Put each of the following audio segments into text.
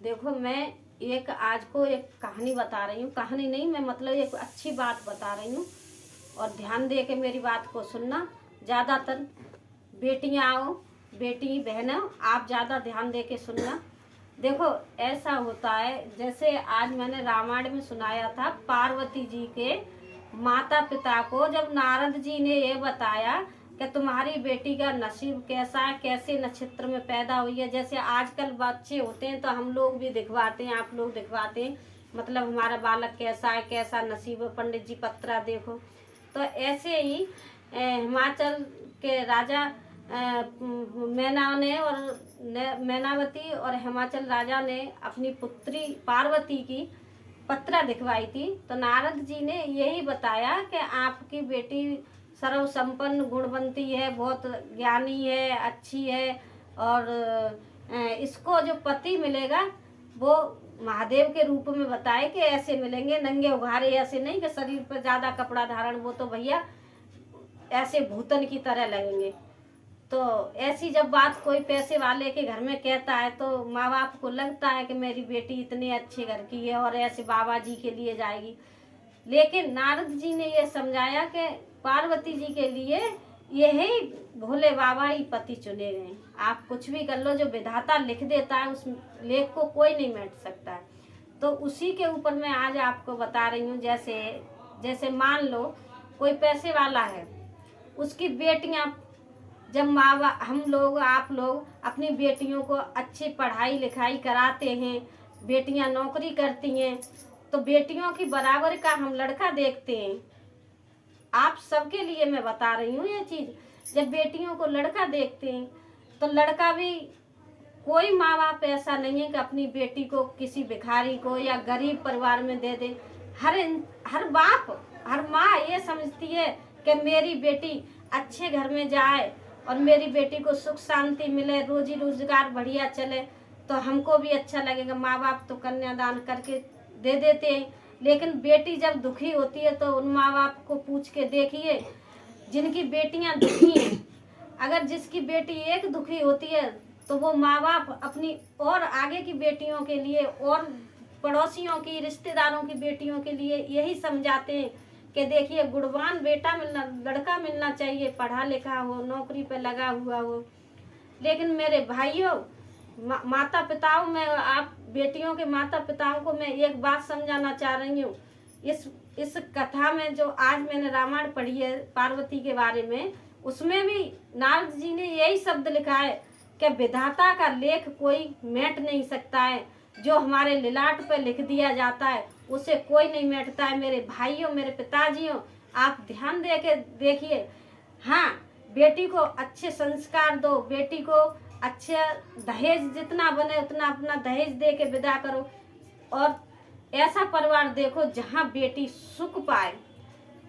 देखो, मैं एक आज को एक कहानी बता रही हूँ। कहानी नहीं, मैं मतलब एक अच्छी बात बता रही हूँ और ध्यान दे के मेरी बात को सुनना। ज़्यादातर बेटियाँ आओ, बेटी बहनों, आप ज़्यादा ध्यान दे के सुनना। देखो, ऐसा होता है जैसे आज मैंने रामायण में सुनाया था, पार्वती जी के माता पिता को जब नारद जी ने ये बताया कि तुम्हारी बेटी का नसीब कैसा है, कैसे नक्षत्र में पैदा हुई है। जैसे आजकल बच्चे होते हैं तो हम लोग भी दिखवाते हैं, आप लोग दिखवाते हैं, मतलब हमारा बालक कैसा है, कैसा नसीब है, पंडित जी पत्रा देखो। तो ऐसे ही हिमाचल के राजा मैना ने और मैनावती और हिमाचल राजा ने अपनी पुत्री पार्वती की पत्रा दिखवाई थी। तो नारद जी ने यही बताया कि आपकी बेटी सर्व संपन्न गुणवंती है, बहुत ज्ञानी है, अच्छी है, और इसको जो पति मिलेगा वो महादेव के रूप में बताए कि ऐसे मिलेंगे, नंगे उघारे, ऐसे नहीं कि शरीर पर ज़्यादा कपड़ा धारण, वो तो भैया ऐसे भूतन की तरह लगेंगे। तो ऐसी जब बात कोई पैसे वाले के घर में कहता है तो माँ बाप को लगता है कि मेरी बेटी इतने अच्छे घर की है और ऐसे बाबा जी के लिए जाएगी। लेकिन नारद जी ने ये समझाया कि पार्वती जी के लिए यही भोले बाबा ही पति चुने गए। आप कुछ भी कर लो, जो विधाता लिख देता है उस लेख को कोई नहीं मिट सकता है। तो उसी के ऊपर मैं आज आपको बता रही हूँ। जैसे जैसे मान लो कोई पैसे वाला है, उसकी बेटियां, जब माँ बाप, हम लोग, आप लोग अपनी बेटियों को अच्छी पढ़ाई लिखाई कराते हैं, बेटियां नौकरी करती हैं, तो बेटियों की बराबर का हम लड़का देखते हैं। आप सबके लिए मैं बता रही हूँ ये चीज़। जब बेटियों को लड़का देखते हैं तो लड़का भी, कोई माँ बाप ऐसा नहीं है कि अपनी बेटी को किसी भिखारी को या गरीब परिवार में दे दे। हर बाप, हर माँ ये समझती है कि मेरी बेटी अच्छे घर में जाए और मेरी बेटी को सुख शांति मिले, रोजी रोजगार बढ़िया चले, तो हमको भी अच्छा लगेगा। माँ बाप तो कन्यादान करके दे देते हैं, लेकिन बेटी जब दुखी होती है तो उन माँ बाप को पूछ के देखिए जिनकी बेटियां दुखी हैं। अगर जिसकी बेटी एक दुखी होती है तो वो माँ बाप अपनी और आगे की बेटियों के लिए और पड़ोसियों की, रिश्तेदारों की बेटियों के लिए यही समझाते हैं कि देखिए गुणवान बेटा मिलना, लड़का मिलना चाहिए, पढ़ा लिखा हो, नौकरी पे लगा हुआ हो। लेकिन मेरे भाइयों, माता पिताओं में, आप बेटियों के माता पिताओं को मैं एक बात समझाना चाह रही हूँ। इस कथा में जो आज मैंने रामायण पढ़ी है पार्वती के बारे में, उसमें भी नारद जी ने यही शब्द लिखा है कि विधाता का लेख कोई मेट नहीं सकता है। जो हमारे लिलाट पर लिख दिया जाता है उसे कोई नहीं मेटता है। मेरे भाइयों, मेरे पिताजियों, आप ध्यान दे के देखिए। हाँ, बेटी को अच्छे संस्कार दो, बेटी को अच्छे दहेज जितना बने उतना अपना दहेज दे के विदा करो, और ऐसा परिवार देखो जहाँ बेटी सुख पाए।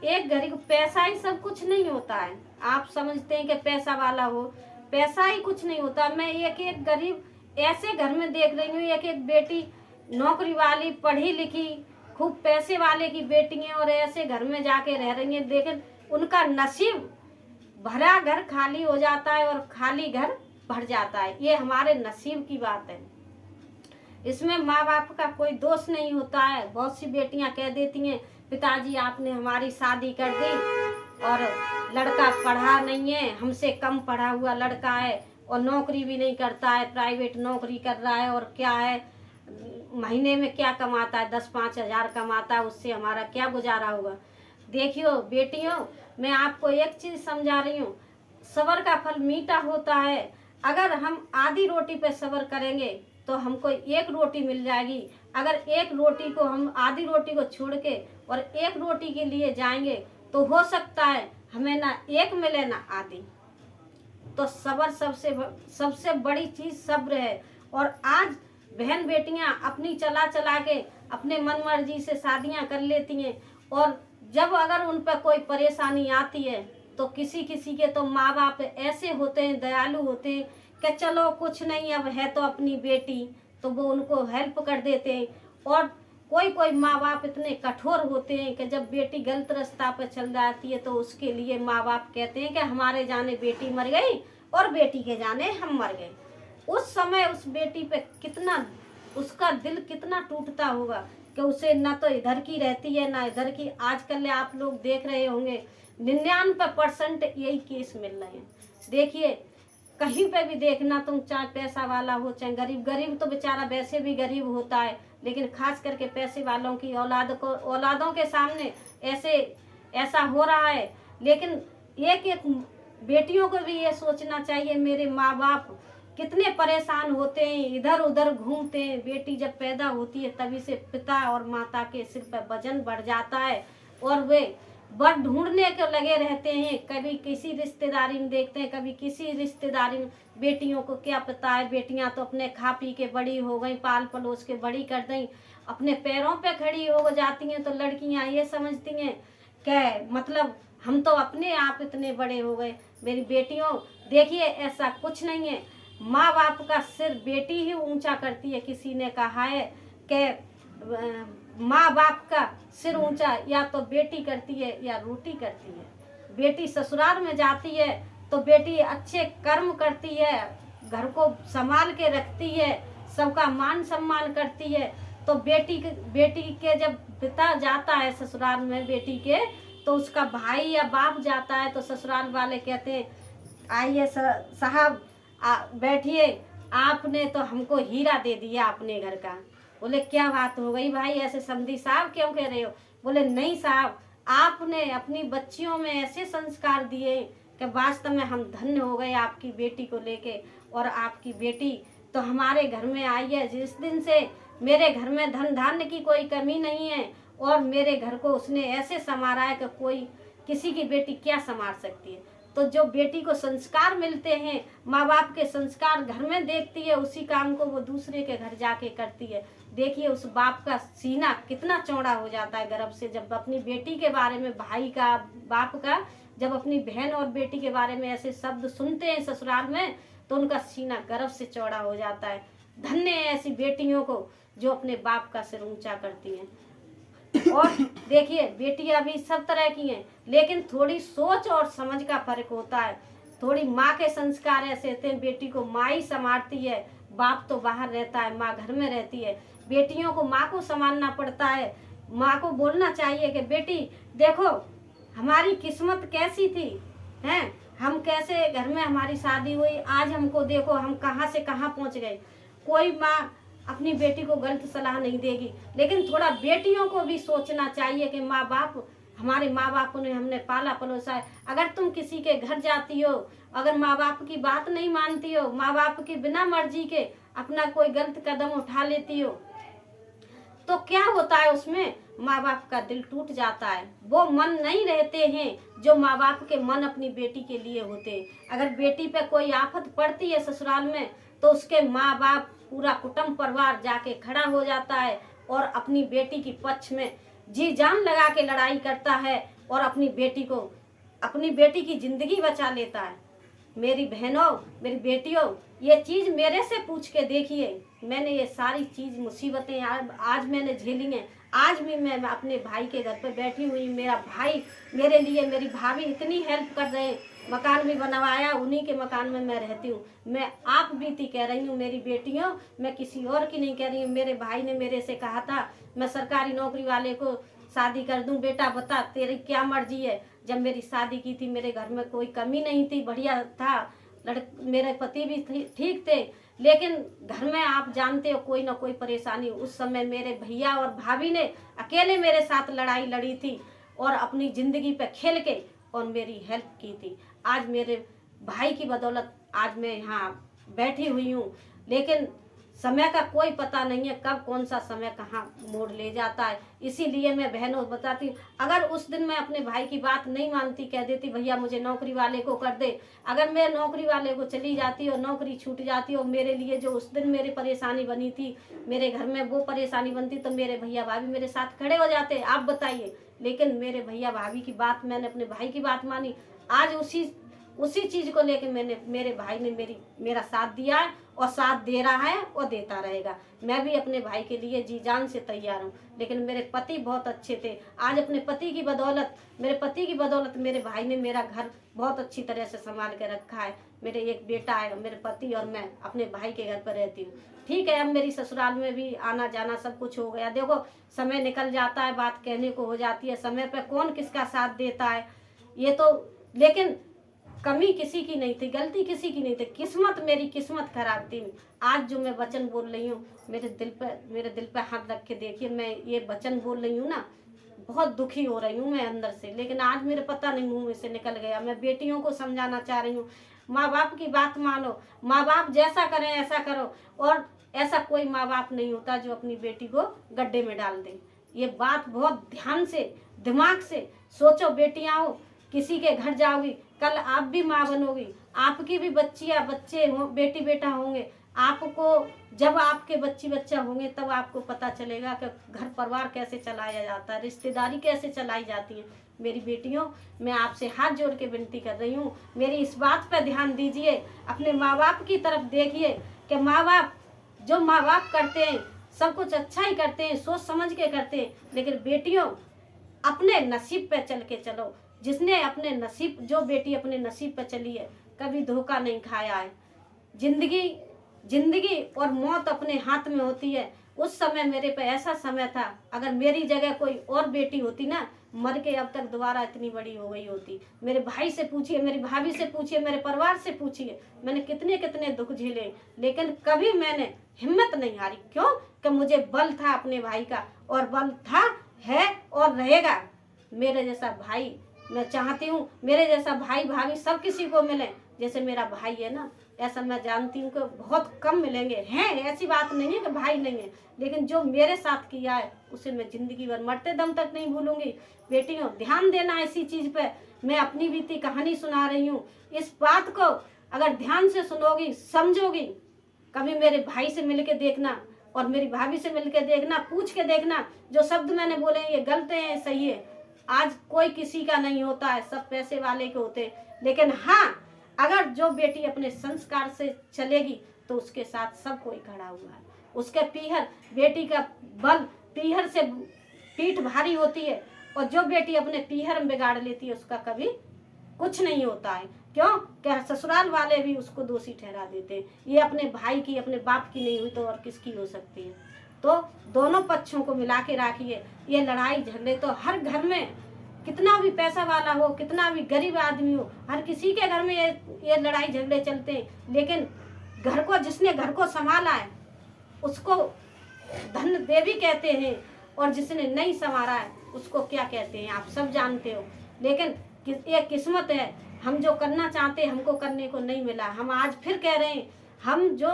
एक गरीब, पैसा ही सब कुछ नहीं होता है। आप समझते हैं कि पैसा वाला हो, पैसा ही कुछ नहीं होता। मैं एक एक गरीब ऐसे घर में देख रही हूँ, एक एक बेटी नौकरी वाली, पढ़ी लिखी, खूब पैसे वाले की बेटी हैं और ऐसे घर में जाके रह रही हैं, लेकिन उनका नसीब, भरा घर खाली हो जाता है और खाली घर भर जाता है। ये हमारे नसीब की बात है, इसमें माँ बाप का कोई दोष नहीं होता है। बहुत सी बेटियां कह देती हैं पिताजी आपने हमारी शादी कर दी और लड़का पढ़ा नहीं है, हमसे कम पढ़ा हुआ लड़का है और नौकरी भी नहीं करता है, प्राइवेट नौकरी कर रहा है, और क्या है, महीने में क्या कमाता है, 10-5 हज़ार कमाता है, उससे हमारा क्या गुजारा होगा। देखियो बेटियों, मैं आपको एक चीज़ समझा रही हूँ, सब्र का फल मीठा होता है। अगर हम आधी रोटी पे सब्र करेंगे तो हमको एक रोटी मिल जाएगी। अगर एक रोटी को, हम आधी रोटी को छोड़ के और एक रोटी के लिए जाएंगे तो हो सकता है हमें ना एक मिले ना आधी। तो सब्र सबसे बड़ी चीज़ सब्र है। और आज बहन बेटियां अपनी चला चला के अपने मन मर्जी से शादियां कर लेती हैं, और जब अगर उन पर कोई परेशानी आती है तो किसी किसी के तो माँ बाप ऐसे होते हैं, दयालु होते हैं कि चलो कुछ नहीं, अब है तो अपनी बेटी, तो वो उनको हेल्प कर देते हैं। और कोई कोई माँ बाप इतने कठोर होते हैं कि जब बेटी गलत रास्ता पर चल जाती है तो उसके लिए माँ बाप कहते हैं कि हमारे जाने बेटी मर गई और बेटी के जाने हम मर गए। उस समय उस बेटी पे कितना उसका दिल कितना टूटता होगा कि उसे ना तो इधर की रहती है ना इधर की। आजकल आप लोग देख रहे होंगे 99% यही केस मिल रहे हैं। देखिए कहीं पे भी देखना तुम, चाहे पैसा वाला हो चाहे गरीब, गरीब तो बेचारा वैसे भी गरीब होता है, लेकिन खास करके पैसे वालों की औलादों के सामने ऐसा हो रहा है। लेकिन एक एक बेटियों को भी ये सोचना चाहिए, मेरे माँ बाप कितने परेशान होते हैं, इधर उधर घूमते हैं। बेटी जब पैदा होती है तभी से पिता और माता के सिर पर वजन बढ़ जाता है और वे बर ढूंढने को लगे रहते हैं। कभी किसी रिश्तेदारी में देखते हैं, कभी किसी रिश्तेदारी में। बेटियों को क्या पता है, बेटियां तो अपने खा पी के बड़ी हो गई, पाल पलोस के बड़ी कर दी, अपने पैरों पे खड़ी हो जाती हैं। तो लड़कियां ये समझती हैं कि मतलब हम तो अपने आप इतने बड़े हो गए। मेरी बेटियों देखिए ऐसा कुछ नहीं है, माँ बाप का सिर बेटी ही ऊंचा करती है। किसी ने कहा है कि माँ बाप का सिर ऊंचा या तो बेटी करती है या रोटी करती है। बेटी ससुराल में जाती है तो बेटी अच्छे कर्म करती है, घर को संभाल के रखती है, सबका मान सम्मान करती है। तो बेटी के जब पिता जाता है ससुराल में बेटी के, तो उसका भाई या बाप जाता है तो ससुराल वाले कहते हैं आइए साहब बैठिए, आपने तो हमको हीरा दे दिया अपने घर का। बोले क्या बात हो गई भाई, ऐसे समधी साहब क्यों कह रहे हो? बोले नहीं साहब, आपने अपनी बच्चियों में ऐसे संस्कार दिए कि वास्तव में हम धन्य हो गए आपकी बेटी को लेके। और आपकी बेटी तो हमारे घर में आई है, जिस दिन से मेरे घर में धन धान्य की कोई कमी नहीं है और मेरे घर को उसने ऐसे संवारा है कि कोई किसी की बेटी क्या संवार सकती है। तो जो बेटी को संस्कार मिलते हैं, माँ बाप के संस्कार घर में देखती है, उसी काम को वो दूसरे के घर जाके करती है। देखिए उस बाप का सीना कितना चौड़ा हो जाता है गर्व से, जब अपनी बेटी के बारे में, भाई का, बाप का, जब अपनी बहन और बेटी के बारे में ऐसे शब्द सुनते हैं ससुराल में, तो उनका सीना गर्व से चौड़ा हो जाता है। धन्य है ऐसी बेटियों को जो अपने बाप का सिर ऊंचा करती हैं। और देखिए बेटियां भी सब तरह की हैं, लेकिन थोड़ी सोच और समझ का फर्क होता है। थोड़ी माँ के संस्कार ऐसे होते हैं, बेटी को माँ ही संभालती है, बाप तो बाहर रहता है, माँ घर में रहती है। बेटियों को माँ को संभालना पड़ता है। माँ को बोलना चाहिए कि बेटी देखो हमारी किस्मत कैसी थी, हैं हम कैसे घर में हमारी शादी हुई, आज हमको देखो हम कहाँ से कहाँ पहुँच गए। कोई माँ अपनी बेटी को गलत सलाह नहीं देगी, लेकिन थोड़ा बेटियों को भी सोचना चाहिए कि माँ बाप, हमारे माँ बाप ने हमने पाला पलोसा है। अगर तुम किसी के घर जाती हो, अगर माँ बाप की बात नहीं मानती हो, माँ बाप की बिना मर्जी के अपना कोई गलत कदम उठा लेती हो, तो क्या होता है उसमें माँ बाप का दिल टूट जाता है। वो मन नहीं रहते हैं जो माँ बाप के मन अपनी बेटी के लिए होते। अगर बेटी पे कोई आफत पड़ती है ससुराल में, तो उसके माँ बाप, पूरा कुटुंब परिवार जाके खड़ा हो जाता है और अपनी बेटी की पक्ष में जी जान लगा के लड़ाई करता है और अपनी बेटी की जिंदगी बचा लेता है। मेरी बहनों, मेरी बेटियों, ये चीज़ मेरे से पूछ के देखिए। मैंने ये सारी चीज़ मुसीबतें आज मैंने झेली हैं। आज भी मैं अपने भाई के घर पर बैठी हुई, मेरा भाई मेरे लिए, मेरी भाभी इतनी हेल्प कर रहे हैं, मकान भी बनवाया, उन्हीं के मकान में मैं रहती हूँ। मैं आप बीती कह रही हूँ मेरी बेटियों, मैं किसी और की नहीं कह रही हूँ। मेरे भाई ने मेरे से कहा था मैं सरकारी नौकरी वाले को शादी कर दूं, बेटा बता तेरी क्या मर्जी है। जब मेरी शादी की थी मेरे घर में कोई कमी नहीं थी, बढ़िया था, मेरे पति भी ठीक थे, लेकिन घर में आप जानते हो कोई ना कोई परेशानी। उस समय मेरे भैया और भाभी ने अकेले मेरे साथ लड़ाई लड़ी थी और अपनी ज़िंदगी पे खेल के और मेरी हेल्प की थी। आज मेरे भाई की बदौलत आज मैं यहाँ बैठी हुई हूँ, लेकिन समय का कोई पता नहीं है कब कौन सा समय कहाँ मोड़ ले जाता है। इसीलिए मैं बहनों बताती हूँ, अगर उस दिन मैं अपने भाई की बात नहीं मानती, कह देती भैया मुझे नौकरी वाले को कर दे, अगर मैं नौकरी वाले को चली जाती और नौकरी छूट जाती और मेरे लिए जो उस दिन मेरी परेशानी बनी थी, मेरे घर में वो परेशानी बनती, तो मेरे भैया भाभी मेरे साथ खड़े हो जाते, आप बताइए। लेकिन मेरे भैया भाभी की बात, मैंने अपने भाई की बात मानी। आज उसी चीज़ को लेके मेरे भाई ने मेरा साथ दिया है और साथ दे रहा है और देता रहेगा। मैं भी अपने भाई के लिए जी जान से तैयार हूँ। लेकिन मेरे पति बहुत अच्छे थे। आज अपने पति की बदौलत, मेरे पति की बदौलत मेरे भाई ने मेरा घर बहुत अच्छी तरह से संभाल के रखा है। मेरे एक बेटा है, मेरे पति और मैं अपने भाई के घर पर रहती हूँ। ठीक है, अब मेरी ससुराल में भी आना जाना सब कुछ हो गया। देखो समय निकल जाता है, बात कहने को हो जाती है, समय पे कौन किसका साथ देता है ये तो, लेकिन कमी किसी की नहीं थी, गलती किसी की नहीं थी, किस्मत मेरी किस्मत खराब थी। आज जो मैं वचन बोल रही हूँ, मेरे दिल पे हाथ रख के देखिए, मैं ये वचन बोल रही हूँ ना, बहुत दुखी हो रही हूँ मैं अंदर से, लेकिन आज मेरे पता नहीं मुंह में से निकल गया। मैं बेटियों को समझाना चाह रही हूँ, माँ बाप की बात मानो, माँ बाप जैसा करें ऐसा करो। और ऐसा कोई माँ बाप नहीं होता जो अपनी बेटी को गड्ढे में डाल दे। ये बात बहुत ध्यान से दिमाग से सोचो। बेटियां हो, किसी के घर जाओगी, कल आप भी माँ बनोगी, आपकी भी बच्चियां बच्चे हो, बेटी बेटा होंगे। आपको जब आपके बच्ची बच्चा होंगे तब आपको पता चलेगा कि घर परिवार कैसे चलाया जाता है, रिश्तेदारी कैसे चलाई जाती है। मेरी बेटियों, मैं आपसे हाथ जोड़ के विनती कर रही हूँ, मेरी इस बात पर ध्यान दीजिए, अपने माँ बाप की तरफ देखिए कि माँ बाप जो माँ बाप करते हैं सब कुछ अच्छा ही करते हैं, सोच समझ के करते हैं। लेकिन बेटियों, अपने नसीब पे चल के चलो। जिसने अपने नसीब, जो बेटी अपने नसीब पे चली है, कभी धोखा नहीं खाया है। जिंदगी और मौत अपने हाथ में होती है। उस समय मेरे पे ऐसा समय था, अगर मेरी जगह कोई और बेटी होती ना, मर के अब तक दोबारा इतनी बड़ी हो गई होती। मेरे भाई से पूछिए, मेरी भाभी से पूछिए, मेरे परिवार से पूछिए, मैंने कितने कितने दुख झेले, लेकिन कभी मैंने हिम्मत नहीं हारी। क्यों? कि मुझे बल था अपने भाई का, और बल था, है और रहेगा। मेरे जैसा भाई मैं चाहती हूँ, मेरे जैसा भाई भाभी सब किसी को मिले। जैसे मेरा भाई है ना, ऐसा मैं जानती हूँ कि बहुत कम मिलेंगे। हैं, ऐसी बात नहीं है कि भाई नहीं है, लेकिन जो मेरे साथ किया है उसे मैं जिंदगी भर मरते दम तक नहीं भूलूंगी। बेटियों, ध्यान देना इसी चीज पे। मैं अपनी बीती कहानी सुना रही हूँ, इस बात को अगर ध्यान से सुनोगी, समझोगी, कभी मेरे भाई से मिल के देखना और मेरी भाभी से मिल के देखना, पूछ के देखना जो शब्द मैंने बोले ये गलत है सही है। आज कोई किसी का नहीं होता है, सब पैसे वाले के होते हैं। लेकिन हाँ, अगर जो बेटी अपने संस्कार से चलेगी तो उसके साथ सब कोई खड़ा हुआ है। उसके पीहर, बेटी का बल पीहर से पीठ भारी होती है, और जो बेटी अपने पीहर में बिगाड़ लेती है उसका कभी कुछ नहीं होता है। क्यों? क्या ससुराल वाले भी उसको दोषी ठहरा देते हैं। ये अपने भाई की, अपने बाप की नहीं हुई तो और किसकी हो सकती है? तो दोनों पक्षों को मिला के रखिए। ये लड़ाई झगड़े तो हर घर में, कितना भी पैसा वाला हो, कितना भी गरीब आदमी हो, हर किसी के घर में ये लड़ाई झगड़े चलते हैं। लेकिन घर को, जिसने घर को संभाला है उसको धन देवी कहते हैं, और जिसने नहीं संवारा है उसको क्या कहते हैं आप सब जानते हो। लेकिन ये किस्मत है, हम जो करना चाहते हमको करने को नहीं मिला। हम आज फिर कह रहे हैं, हम जो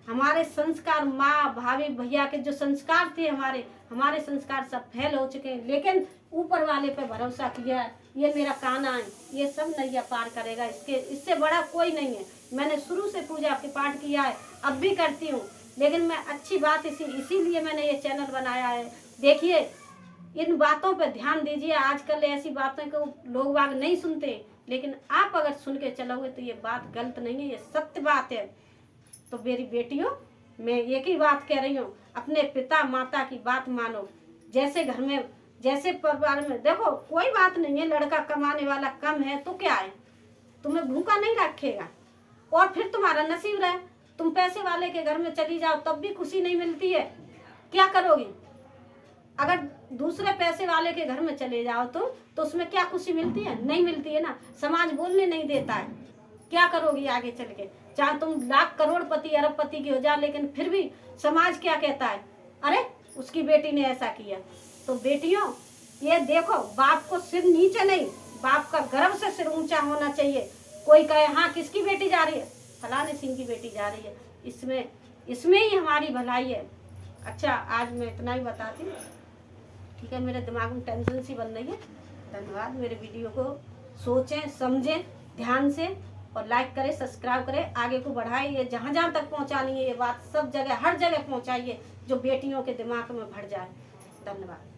हमारे संस्कार, माँ भाभी भैया के जो संस्कार थे, हमारे संस्कार सब फेल हो चुके हैं। लेकिन ऊपर वाले पे भरोसा किया है, ये मेरा कान्हा है, ये सब नैया पार करेगा, इससे बड़ा कोई नहीं है। मैंने शुरू से पूजा के पाठ किया है, अब भी करती हूँ, लेकिन मैं अच्छी बात इसीलिए मैंने ये चैनल बनाया है। देखिए, इन बातों पे ध्यान दीजिए। आजकल ऐसी बातें को लोग बाग नहीं सुनते, लेकिन आप अगर सुन के चलोगे तो ये बात गलत नहीं है, ये सत्य बात है। तो मेरी बेटियों, मैं एक ही बात कह रही हूँ, अपने पिता माता की बात मानो। जैसे घर में, जैसे परिवार में, देखो कोई बात नहीं है, लड़का कमाने वाला कम है तो क्या है, तुम्हें भूखा नहीं रखेगा, और फिर तुम्हारा नसीब रहे तुम पैसे वाले के घर में चली जाओ तब भी खुशी नहीं मिलती है। क्या करोगी? अगर दूसरे पैसे वाले के घर में चले जाओ तो उसमें क्या खुशी मिलती है? नहीं मिलती है ना। समाज बोलने नहीं देता है। क्या करोगी आगे चल के? चाहे तुम लाख करोड़पति अरबपति की हो जाओ, लेकिन फिर भी समाज क्या कहता है? अरे उसकी बेटी ने ऐसा किया। तो बेटियों, ये देखो, बाप को सिर नीचे नहीं, बाप का गर्व से सिर ऊंचा होना चाहिए। कोई कहे हाँ किसकी बेटी जा रही है, फलाने सिंह की बेटी जा रही है, इसमें ही हमारी भलाई है। अच्छा, आज मैं इतना ही बताती हूँ, ठीक है? मेरे दिमाग में टेंशन सी बन रही है। धन्यवाद। मेरे वीडियो को सोचें, समझें ध्यान से, और लाइक करें, सब्सक्राइब करें, आगे को बढ़ाएं। ये जहाँ जहाँ तक पहुँचानी है ये बात सब जगह, हर जगह पहुँचाइए, जो बेटियों के दिमाग में भर जाए। धन्यवाद।